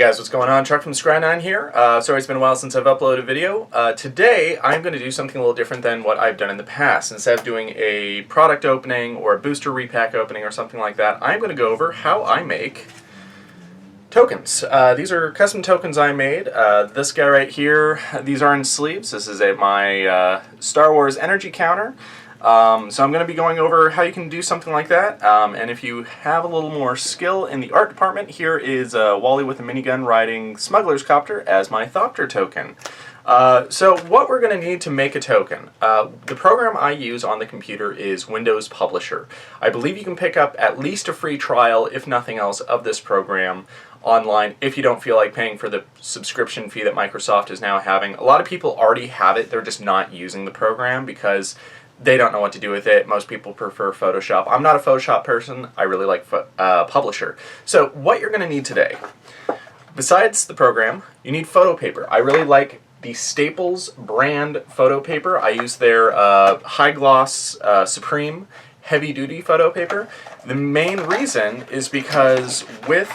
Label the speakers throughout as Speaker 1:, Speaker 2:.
Speaker 1: guys, what's going on? Chuck from Scry here. Sorry it's been a while since I've uploaded a video. Today I'm going to do something a little different than what I've done in the past. Instead of doing a product opening or a booster repack opening or something like that, I'm going to go over how I make tokens. These are custom tokens I made. This guy right here, these are in sleeves. This is my Star Wars energy counter. So I'm going to be going over how you can do something like that, and if you have a little more skill in the art department, here is Wally with a minigun riding Smuggler's Copter as my Thopter token. So what we're going to need to make a token. The program I use on the computer is Windows Publisher. I believe you can pick up at least a free trial, if nothing else, of this program online if you don't feel like paying for the subscription fee that Microsoft is now having. A lot of people already have it, they're just not using the program because they don't know what to do with it. Most people prefer Photoshop. I'm not a Photoshop person. I really like Publisher. So what you're going to need today, besides the program, you need photo paper. I really like the Staples brand photo paper. I use their high gloss Supreme heavy duty photo paper. The main reason is because with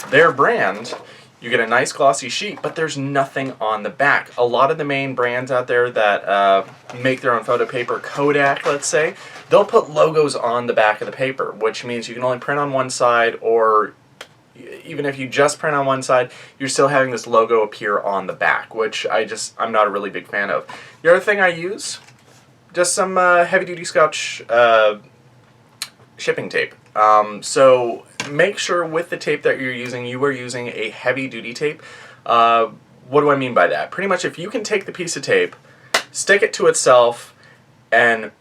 Speaker 1: their brand, you get a nice glossy sheet, but there's nothing on the back. A lot of the main brands out there that make their own photo paper, Kodak, let's say, they'll put logos on the back of the paper, which means you can only print on one side, or even if you just print on one side, you're still having this logo appear on the back, which I'm not a really big fan of. The other thing I use, just some heavy-duty Scotch shipping tape. So make sure with the tape that you're using, you are using a heavy-duty tape. What do I mean by that? Pretty much if you can take the piece of tape, stick it to itself, and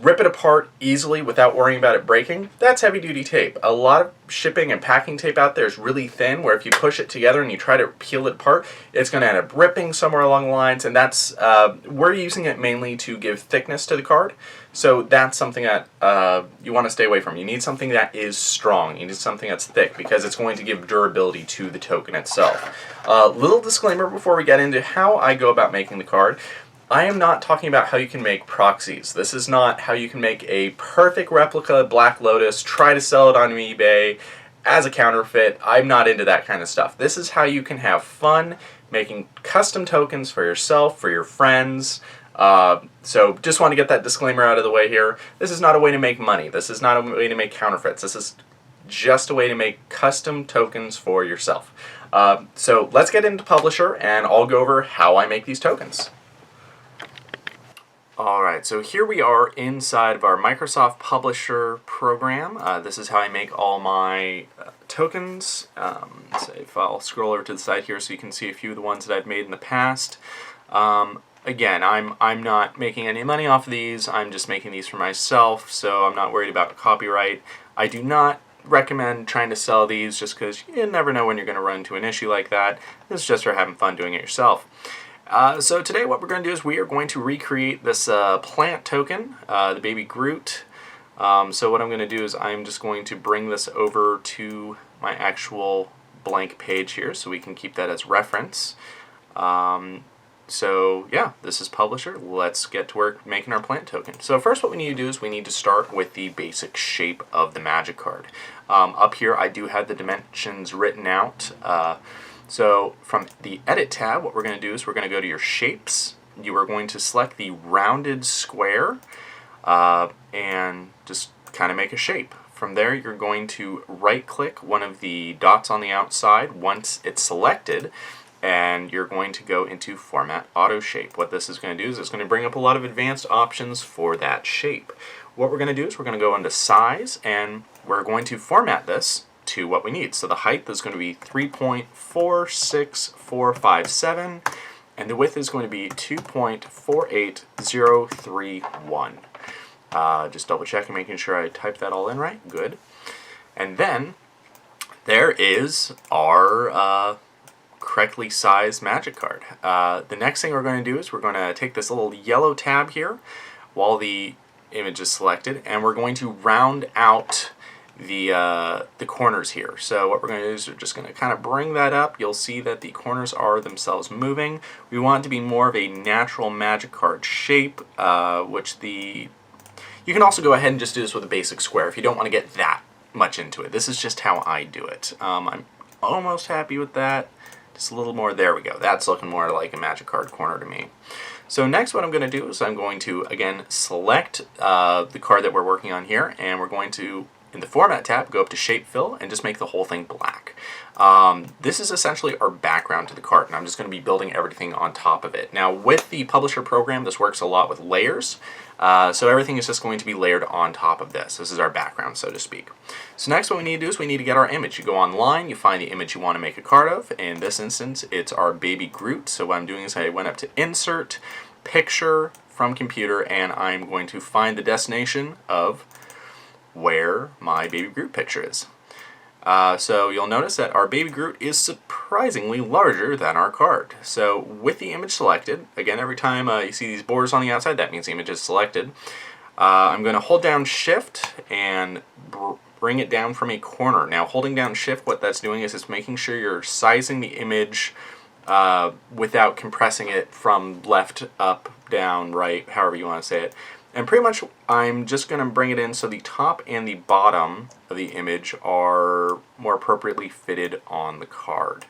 Speaker 1: rip it apart easily without worrying about it breaking, that's heavy-duty tape. A lot of shipping and packing tape out there is really thin, where if you push it together and you try to peel it apart, it's going to end up ripping somewhere along the lines, and that's, we're using it mainly to give thickness to the card, so that's something that you want to stay away from. You need something that is strong, you need something that's thick, because it's going to give durability to the token itself. Little disclaimer before we get into how I go about making the card. I am not talking about how you can make proxies. This is not how you can make a perfect replica Black Lotus, try to sell it on eBay as a counterfeit. I'm not into that kind of stuff. This is how you can have fun making custom tokens for yourself, for your friends. So just want to get that disclaimer out of the way here. This is not a way to make money. This is not a way to make counterfeits. This is just a way to make custom tokens for yourself. So let's get into Publisher and I'll go over how I make these tokens. Alright, so here we are inside of our Microsoft Publisher program. This is how I make all my tokens. So if I'll scroll over to the side here so you can see a few of the ones that I've made in the past. Again, I'm not making any money off of these, I'm just making these for myself, so I'm not worried about copyright. I do not recommend trying to sell these just because you never know when you're going to run into an issue like that. This is just for having fun doing it yourself. So today what we're going to do is we are going to recreate this plant token, the baby Groot. So what I'm going to do is I'm just going to bring this over to my actual blank page here so we can keep that as reference. So yeah, this is Publisher. Let's get to work making our plant token. So first what we need to do is we need to start with the basic shape of the magic card. Up here I do have the dimensions written out. So from the Edit tab, what we're going to do is we're going to go to your Shapes. You are going to select the rounded square and just kind of make a shape. From there, you're going to right-click one of the dots on the outside once it's selected, and you're going to go into Format Auto Shape. What this is going to do is it's going to bring up a lot of advanced options for that shape. What we're going to do is we're going to go into Size, and we're going to format this to what we need. So the height is going to be 3.46457 and the width is going to be 2.48031. Just double checking, making sure I typed that all in right. Good. And then there is our correctly sized magic card. The next thing we're going to do is we're going to take this little yellow tab here while the image is selected, and we're going to round out the corners here. So what we're going to do is we're just going to kind of bring that up. You'll see that the corners are themselves moving. We want it to be more of a natural magic card shape, you can also go ahead and just do this with a basic square if you don't want to get that much into it. This is just how I do it. almost happy with that. Just a little more. There we go. That's looking more like a Magic Card corner to me. So next what I'm going to do is I'm going to, again, select the card that we're working on here, and we're going to, in the Format tab, go up to Shape Fill and just make the whole thing black. This is essentially our background to the card, and I'm just going to be building everything on top of it. Now, with the Publisher program, this works a lot with layers, so everything is just going to be layered on top of this. This is our background, so to speak. So next what we need to do is we need to get our image. You go online, you find the image you want to make a card of. In this instance, it's our baby Groot. So what I'm doing is I went up to Insert, Picture from Computer, and I'm going to find the destination of where my baby Groot picture is. So you'll notice that our baby Groot is surprisingly larger than our card. So with the image selected, again, every time you see these borders on the outside, that means the image is selected. I'm going to hold down Shift and bring it down from a corner. Now, holding down Shift, what that's doing is it's making sure you're sizing the image without compressing it from left, up, down, right, however you want to say it. And pretty much I'm just going to bring it in so the top and the bottom of the image are more appropriately fitted on the card.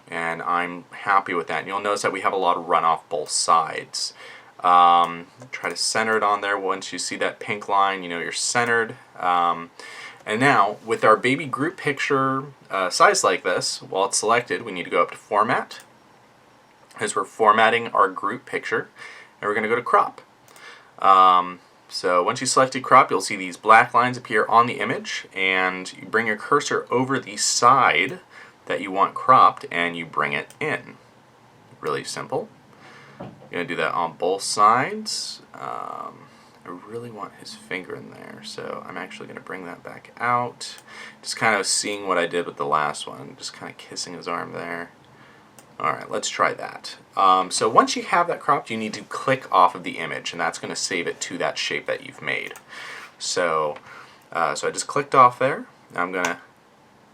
Speaker 1: And I'm happy with that. And you'll notice that we have a lot of run off both sides. Try to center it on there. Once you see that pink line, you know you're centered. And now, with our baby Groot picture size like this, while it's selected, we need to go up to Format, as we're formatting our Groot picture, and we're going to go to Crop. So once you selected Crop, you'll see these black lines appear on the image, and you bring your cursor over the side that you want cropped, and you bring it in. Really simple. You're going to do that on both sides. I really want his finger in there, so I'm actually going to bring that back out. Just kind of seeing what I did with the last one, just kind of kissing his arm there. Alright, let's try that. So once you have that cropped, you need to click off of the image, and that's going to save it to that shape that you've made. So, I just clicked off there. Now I'm going to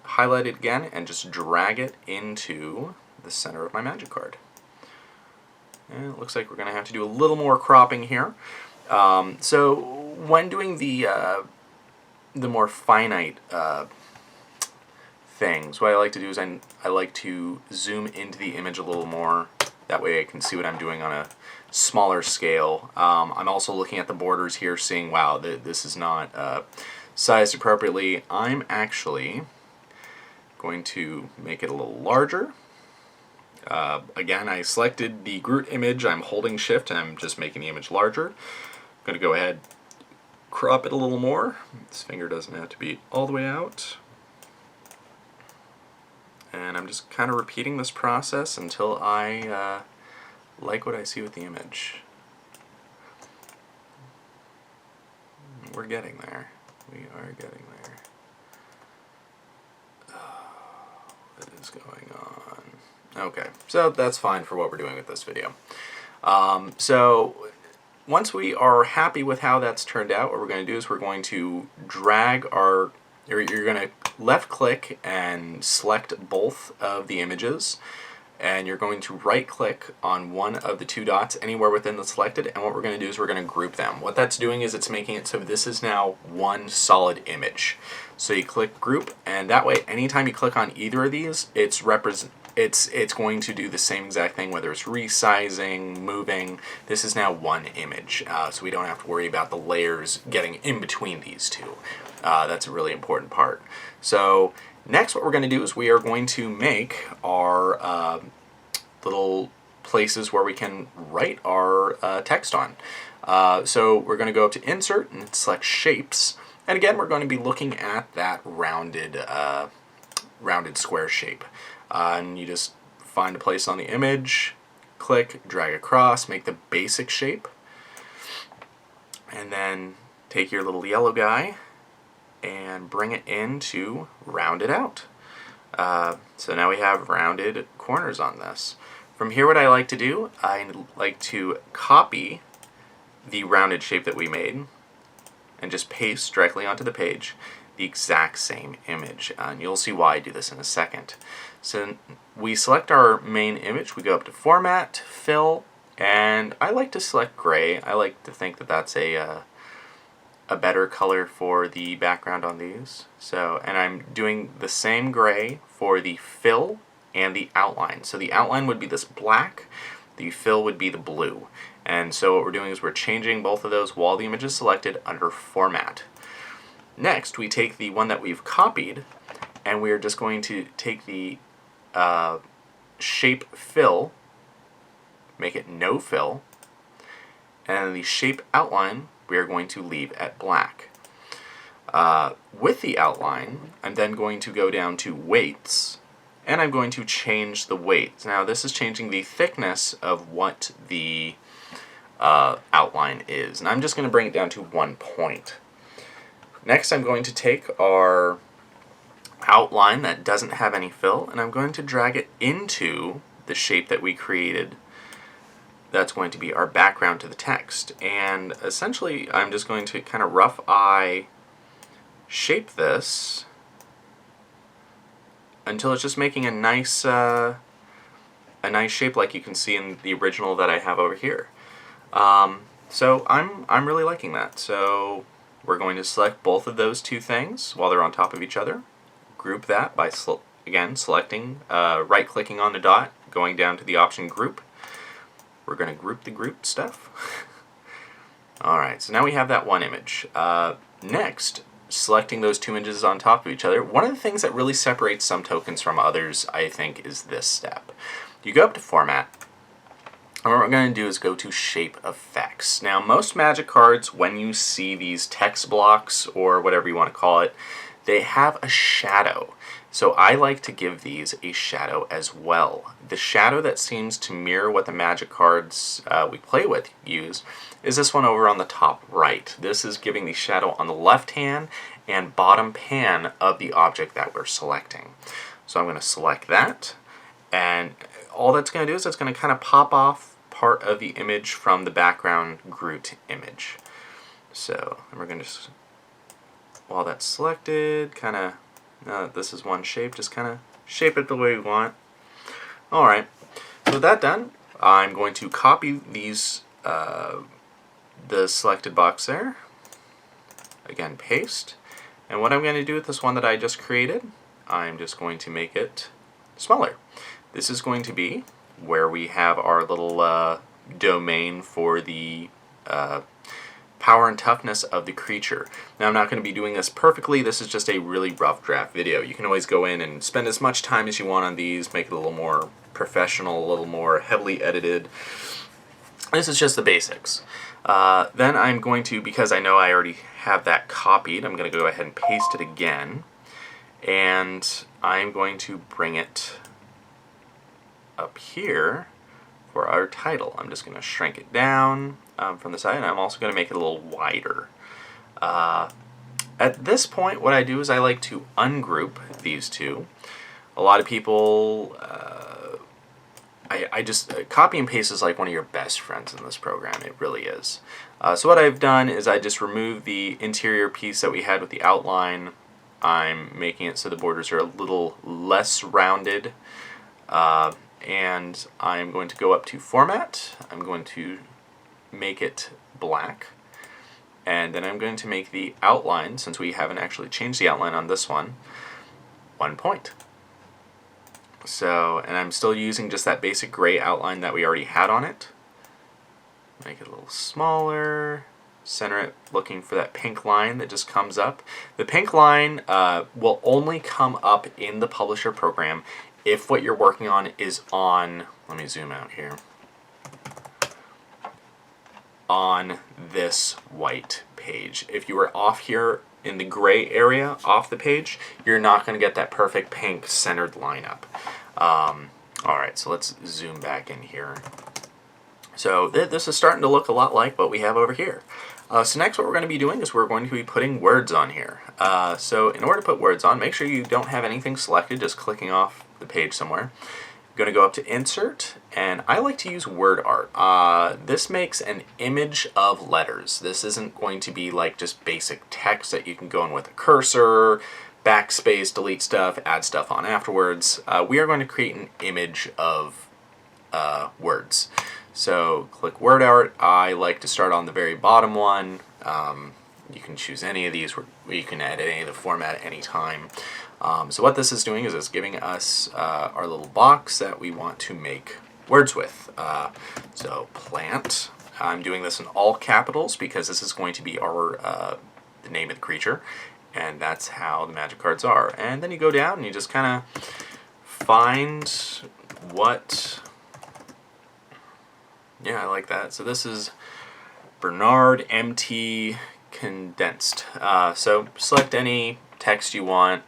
Speaker 1: highlight it again and just drag it into the center of my Magic card. And it looks like we're going to have to do a little more cropping here. So when doing the more finite things, what I like to do is I like to zoom into the image a little more. That way I can see what I'm doing on a smaller scale. I'm also looking at the borders here, seeing, wow, this is not sized appropriately. I'm actually going to make it a little larger. Again, I selected the Groot image. I'm holding Shift and I'm just making the image larger. I'm going to go ahead, crop it a little more. This finger doesn't have to be all the way out. And I'm just kind of repeating this process until I like what I see with the image. We're getting there. We are getting there. What is going on? Okay, so that's fine for what we're doing with this video. So once we are happy with how that's turned out, what we're going to do is we're going to drag our, you're going to left click and select both of the images, and you're going to right click on one of the two dots anywhere within the selected, and what we're going to do is we're going to group them. What that's doing is it's making it so this is now one solid image. So you click group, and that way anytime you click on either of these, it's going to do the same exact thing, whether it's resizing, moving. This is now one image, so we don't have to worry about the layers getting in between these two. That's a really important part. So next what we're going to do is we are going to make our little places where we can write our text on. So we're going to go up to Insert and select Shapes. And again, we're going to be looking at that rounded square shape. And you just find a place on the image, click, drag across, make the basic shape, and then take your little yellow guy and bring it in to round it out. So now we have rounded corners on this. From here, what I like to do, I like to copy the rounded shape that we made and just paste directly onto the page the exact same image. And you'll see why I do this in a second. So we select our main image, we go up to Format, Fill, and I like to select gray. I like to think that that's a a better color for the background on these. So, and I'm doing the same gray for the fill and the outline. So the outline would be this black, the fill would be the blue. And so what we're doing is we're changing both of those while the image is selected under Format. Next, we take the one that we've copied, and we are just going to take the shape fill, make it no fill, and the shape outline we are going to leave at black. With the outline, I'm then going to go down to weights, and I'm going to change the weight. Now this is changing the thickness of what the outline is, and I'm just going to bring it down to 1 point. Next, I'm going to take our outline that doesn't have any fill, and I'm going to drag it into the shape that we created. That's going to be our background to the text. And essentially, I'm just going to kind of rough eye shape this until it's just making a nice shape like you can see in the original that I have over here. So I'm really liking that. So we're going to select both of those two things while they're on top of each other. Group that by, again, selecting, right-clicking on the dot, going down to the option Group. We're going to group the group stuff. Alright, so now we have that one image. Next, selecting those two images on top of each other. One of the things that really separates some tokens from others, I think, is this step. You go up to Format, and what we're going to do is go to Shape Effects. Now, most Magic cards, when you see these text blocks, or whatever you want to call it, they have a shadow. So I like to give these a shadow as well. The shadow that seems to mirror what the Magic cards we play with use is this one over on the top right. This is giving the shadow on the left hand and bottom pan of the object that we're selecting. So I'm going to select that, and all that's going to do is it's going to kind of pop off part of the image from the background Groot image. So we're going to, while that's selected, kind of, this is one shape, just kind of shape it the way we want. Alright, so with that done, I'm going to copy these, the selected box there, again paste, and what I'm going to do with this one that I just created, I'm just going to make it smaller. This is going to be where we have our little domain for the power and toughness of the creature. Now I'm not going to be doing this perfectly, this is just a really rough draft video. You can always go in and spend as much time as you want on these, make it a little more professional, a little more heavily edited. This is just the basics. Then I'm going to, because I know I already have that copied, I'm going to go ahead and paste it again, and I'm going to bring it up here for our title. I'm just going to shrink it down from the side, and I'm also going to make it a little wider. At this point, what I do is I like to ungroup these two. A lot of people, I just, copy and paste is like one of your best friends in this program. It really is. So what I've done is I just removed the interior piece that we had with the outline. I'm making it so the borders are a little less rounded. And I'm going to go up to Format, I'm going to make it black, and then I'm going to make the outline, since we haven't actually changed the outline on this one, 1 point. So, and I'm still using just that basic gray outline that we already had on it. Make it a little smaller, center it looking for that pink line that just comes up. The pink line will only come up in the Publisher program if what you're working on is on, let me zoom out here, on this white page. If you were off here in the gray area off the page, you're not going to get that perfect pink centered lineup. Alright, so let's zoom back in here. So this is starting to look a lot like what we have over here. So next what we're going to be doing is we're going to be putting words on here. So in order to put words on, make sure you don't have anything selected, just clicking off the page somewhere. I'm going to go up to Insert, and I like to use word art. This makes an image of letters. This isn't going to be like just basic text that you can go in with a cursor, backspace, delete stuff, add stuff on afterwards. We are going to create an image of words. So click word art. I like to start on the very bottom one. You can choose any of these, where you can edit any of the format at any time. So what this is doing is it's giving us our little box that we want to make words with. So plant, I'm doing this in all capitals because this is going to be our the name of the creature, and that's how the magic cards are. And then you go down and you just kind of find what, yeah, I like that. So this is Bernard MT condensed. So select any text you want,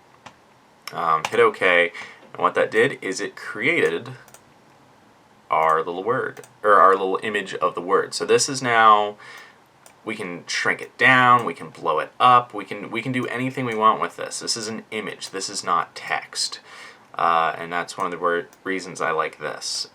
Speaker 1: hit OK, and what that did is it created our little word, or our little image of the word. So this is now, we can shrink it down, we can blow it up, we can do anything we want with this. This is an image, this is not text. And that's one of the reasons I like this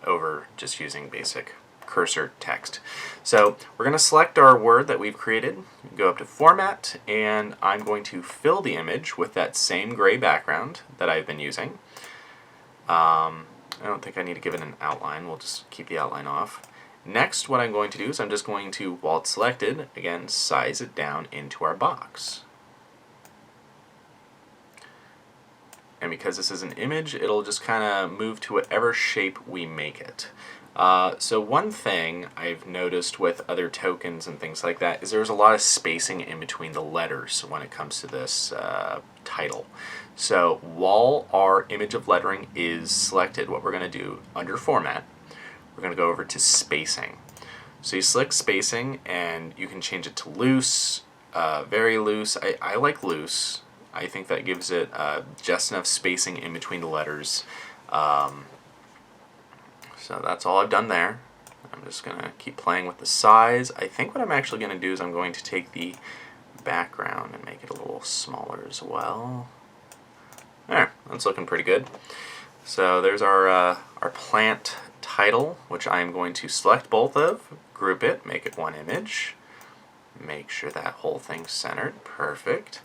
Speaker 1: over just using basic cursor text. So we're going to select our word that we've created, go up to Format, and I'm going to fill the image with that same gray background that I've been using. I don't think I need to give it an outline, we'll just keep the outline off. Next, what I'm going to do is I'm just going to, while it's selected, again, size it down into our box. And because this is an image, it'll just kind of move to whatever shape we make it. So one thing I've noticed with other tokens and things like that is there's a lot of spacing in between the letters when it comes to this title. So while our image of lettering is selected, what we're going to do under Format, we're going to go over to Spacing. So you select Spacing and you can change it to loose, very loose. I like loose. I think that gives it just enough spacing in between the letters. So that's all I've done there. I'm just going to keep playing with the size. I think what I'm actually going to do is I'm going to take the background and make it a little smaller as well. There, that's looking pretty good. So there's our plant title, which I'm going to select both of, group it, make it one image, make sure that whole thing's centered. Perfect.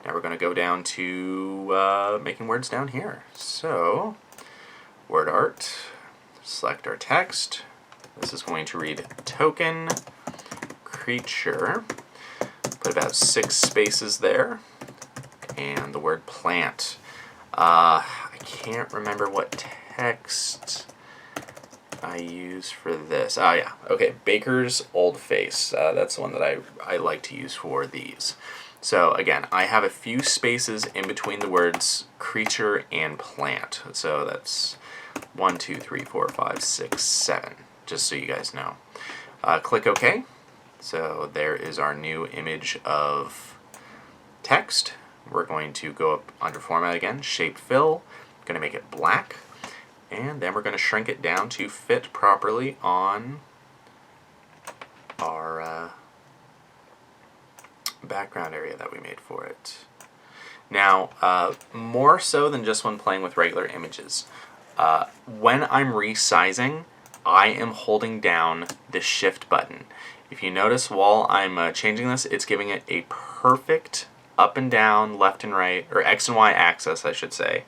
Speaker 1: Now we're going to go down to making words down here. So, word art, select our text. This is going to read token, creature, put about 6 spaces there, and the word plant. I can't remember what text I use for this. Oh yeah, okay, Baker's Old Face. That's the one that I like to use for these. So again, I have a few spaces in between the words creature and plant. So that's 1, 2, 3, 4, 5, 6, 7, just so you guys know. Click OK. So there is our new image of text. We're going to go up under Format again, Shape Fill, going to make it black, and then we're going to shrink it down to fit properly on our background area that we made for it. Now, more so than just when playing with regular images, when I'm resizing, I am holding down the Shift button. If you notice, while I'm changing this, it's giving it a perfect up and down, left and right, or X and Y axis, I should say,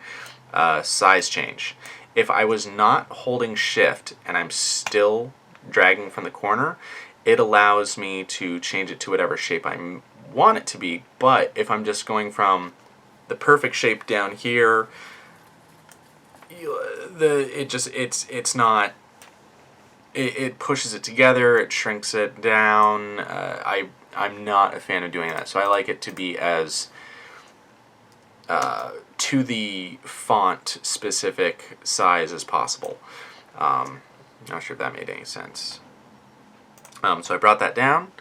Speaker 1: size change. If I was not holding Shift and I'm still dragging from the corner, it allows me to change it to whatever shape I want it to be. But if I'm just going from the perfect shape down here, it pushes it together, it shrinks it down. I'm not a fan of doing that, so I like it to be as to the font specific size as possible. Not sure if that made any sense. So I brought that down.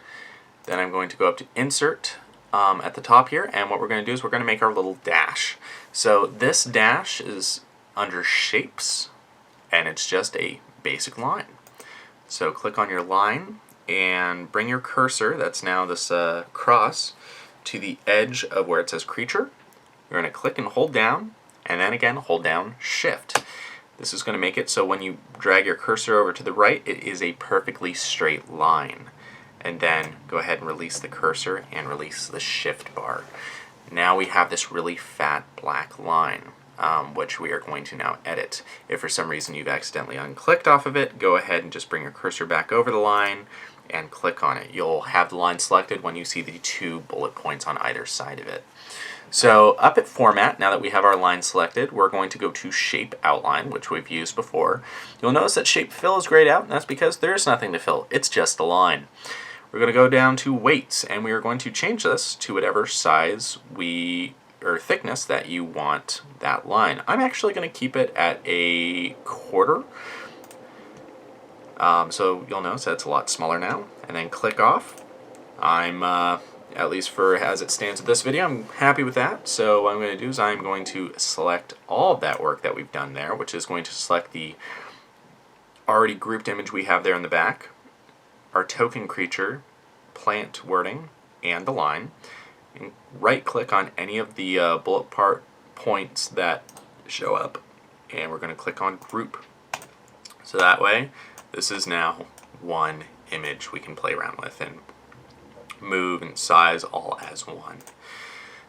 Speaker 1: Then I'm going to go up to Insert at the top here, and what we're going to do is we're going to make our little dash. So this dash is under Shapes, and it's just a basic line. So click on your line and bring your cursor, that's now this cross, to the edge of where it says creature. You're going to click and hold down, and then again hold down Shift. This is going to make it so when you drag your cursor over to the right, it is a perfectly straight line. And then go ahead and release the cursor and release the Shift bar. Now we have this really fat black line, which we are going to now edit. If for some reason you've accidentally unclicked off of it, go ahead and just bring your cursor back over the line and click on it. You'll have the line selected when you see the 2 bullet points on either side of it. So up at Format, now that we have our line selected, we're going to go to Shape Outline, which we've used before. You'll notice that Shape Fill is grayed out, and that's because there's nothing to fill. It's just a line. We're going to go down to Weights, and we are going to change this to whatever size or thickness that you want that line. I'm actually going to keep it at a 1/4. So you'll notice that's a lot smaller now. And then click off. I'm, at least for as it stands with this video, I'm happy with that. So what I'm going to do is I'm going to select all of that work that we've done there, which is going to select the already grouped image we have there in the back, our token creature, plant wording, and the line. And right-click on any of the bullet points that show up, and we're going to click on Group. So that way, this is now one image we can play around with and move and size all as one.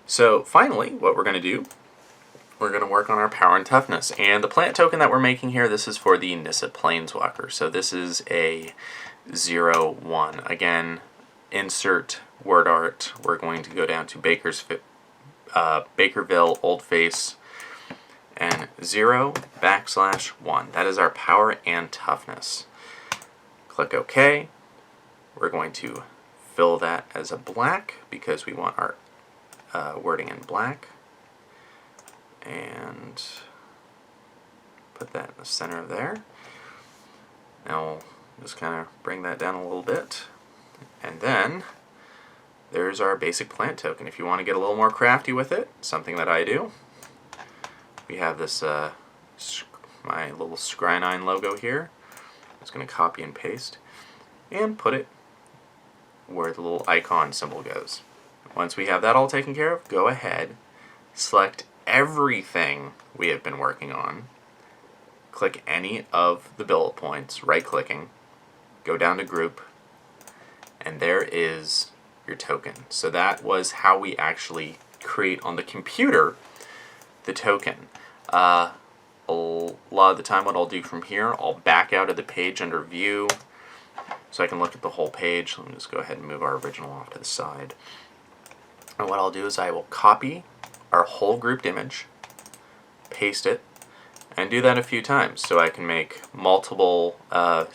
Speaker 1: So finally, what we're going to do, we're going to work on our power and toughness. And the plant token that we're making here, this is for the Nissa Planeswalker. So this is a 0/1. Again, insert word art. We're going to go down to Bakerville, Oldface, and 0/1. That is our power and toughness. Click OK. We're going to fill that as a black because we want our wording in black. And put that in the center of there. Now we'll just kind of bring that down a little bit. And then there's our basic plant token. If you want to get a little more crafty with it, something that I do, we have this my little Scry 9 logo here. I'm just going to copy and paste and put it where the little icon symbol goes. Once we have that all taken care of, go ahead, select everything we have been working on, click any of the bullet points, right-clicking, go down to Group, and there is your token. So that was how we actually create on the computer the token. A lot of the time what I'll do from here, I'll back out of the page under View so I can look at the whole page. Let me just go ahead and move our original off to the side. And what I'll do is I will copy our whole grouped image, paste it, and do that a few times so I can make multiple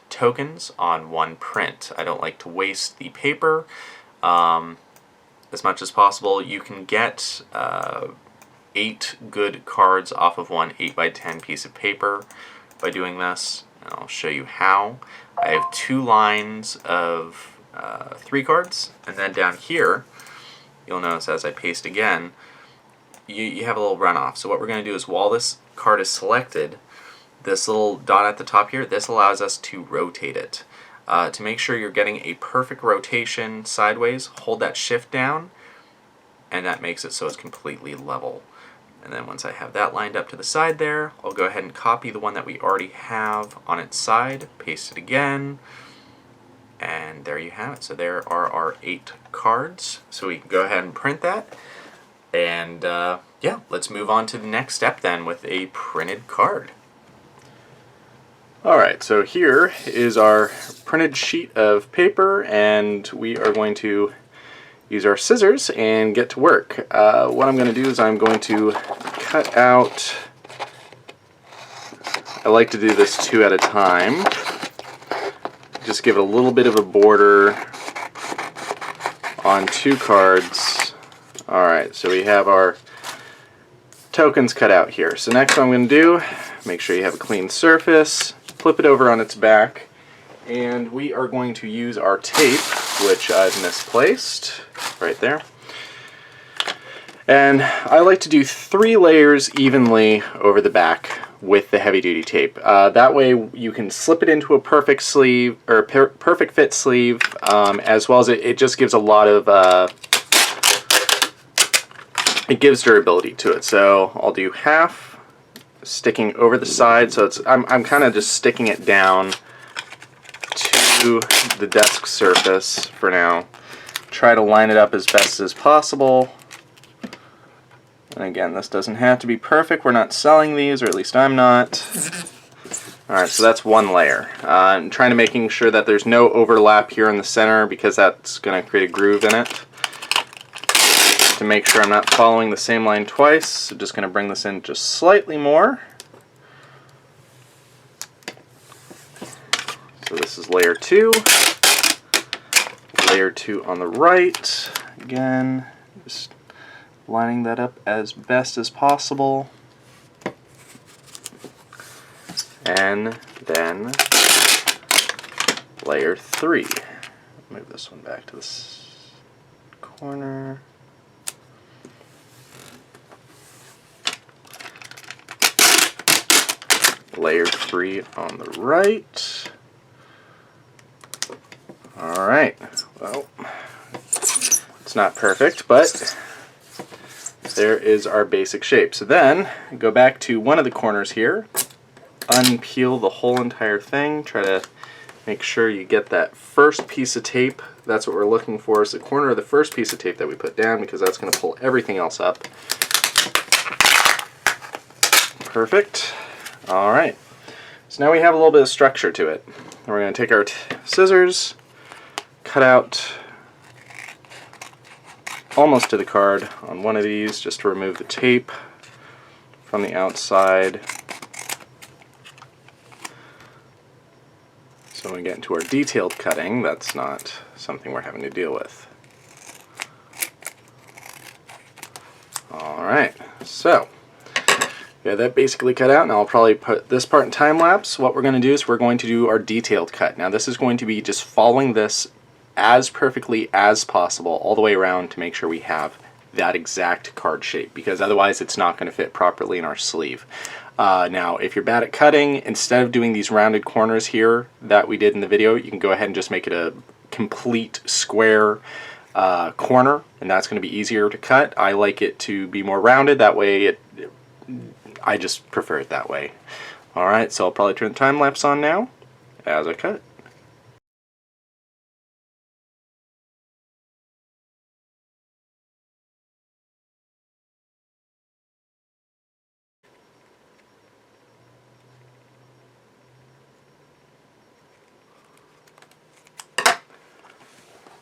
Speaker 1: tokens on one print. I don't like to waste the paper as much as possible. You can get 8 good cards off of one 8x10 piece of paper by doing this, and I'll show you how. I have 2 lines of 3 cards, and then down here you'll notice as I paste again, you have a little runoff. So what we're going to do is while this card is selected, this little dot at the top here, this allows us to rotate it. To make sure you're getting a perfect rotation sideways, hold that shift down, and that makes it so it's completely level. And then once I have that lined up to the side there, I'll go ahead and copy the one that we already have on its side, paste it again, and there you have it. So there are our 8 cards. So we can go ahead and print that. And yeah, let's move on to the next step then with a printed card. Alright, so here is our printed sheet of paper, and we are going to use our scissors and get to work. What I'm going to do is I'm going to cut out, I like to do this 2 at a time, just give it a little bit of a border on 2 cards. Alright, so we have our tokens cut out here. So next what I'm going to do, make sure you have a clean surface, flip it over on its back, and we are going to use our tape, which I've misplaced right there. And I like to do 3 layers evenly over the back with the heavy-duty tape. That way you can slip it into a perfect sleeve or perfect fit sleeve, as well as it just gives a lot of it gives durability to it. So I'll do half sticking over the side, so I'm kind of just sticking it down to the desk surface for now. Try to line it up as best as possible. And again, this doesn't have to be perfect. We're not selling these, or at least I'm not. Alright, so that's one layer. I'm trying to making sure that there's no overlap here in the center because that's going to create a groove in it. To make sure I'm not following the same line twice, so just going to bring this in just slightly more. So this is layer 2. Layer 2 on the right. Again, just lining that up as best as possible. And then layer 3. Move this one back to this corner. Layer 3 on the right. Alright, well, it's not perfect, but there is our basic shape. So then, go back to one of the corners here, unpeel the whole entire thing, try to make sure you get that first piece of tape. That's what we're looking for, is the corner of the first piece of tape that we put down, because that's going to pull everything else up. Perfect. Alright, so now we have a little bit of structure to it. We're going to take our scissors, cut out almost to the card on one of these just to remove the tape from the outside. So when we get into our detailed cutting, that's not something we're having to deal with. Alright, so yeah, that basically cut out, and I'll probably put this part in time lapse. What we're going to do is we're going to do our detailed cut. Now this is going to be just following this as perfectly as possible all the way around to make sure we have that exact card shape, because otherwise it's not going to fit properly in our sleeve. Now if you're bad at cutting, instead of doing these rounded corners here that we did in the video, you can go ahead and just make it a complete square corner, and that's going to be easier to cut. I like it to be more rounded, that way I just prefer it that way. Alright, so I'll probably turn the time lapse on now as I cut.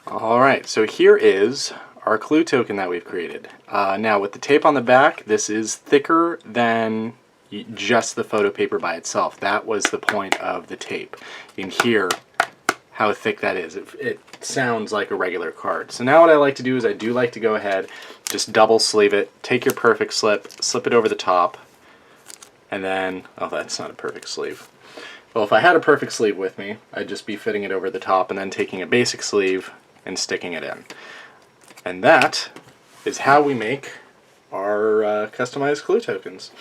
Speaker 1: Alright, so here is our clue token that we've created. Now with the tape on the back, this is thicker than just the photo paper by itself. That was the point of the tape. You can hear how thick that is. It sounds like a regular card. So now what I like to do is I do like to go ahead, just double sleeve it, take your perfect slip it over the top, and then, oh, that's not a perfect sleeve. Well, if I had a perfect sleeve with me, I'd just be fitting it over the top and then taking a basic sleeve and sticking it in. And that is how we make our customized clue tokens.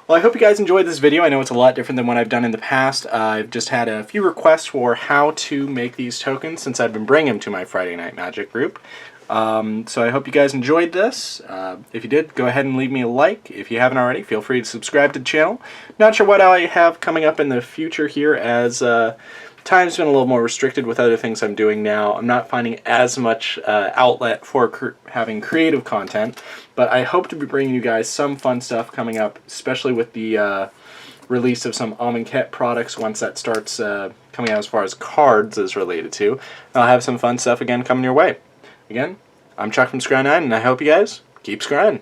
Speaker 1: Well, I hope you guys enjoyed this video. I know it's a lot different than what I've done in the past. I've just had a few requests for how to make these tokens since I've been bringing them to my Friday Night Magic group. So I hope you guys enjoyed this. If you did, go ahead and leave me a like. If you haven't already, feel free to subscribe to the channel. Not sure what I have coming up in the future here, as time's been a little more restricted with other things I'm doing now. I'm not finding as much outlet for having creative content, but I hope to be bringing you guys some fun stuff coming up, especially with the release of some Amonkhet products once that starts coming out as far as cards is related to. I'll have some fun stuff again coming your way. Again, I'm Chuck from Scry9, and I hope you guys keep scrying.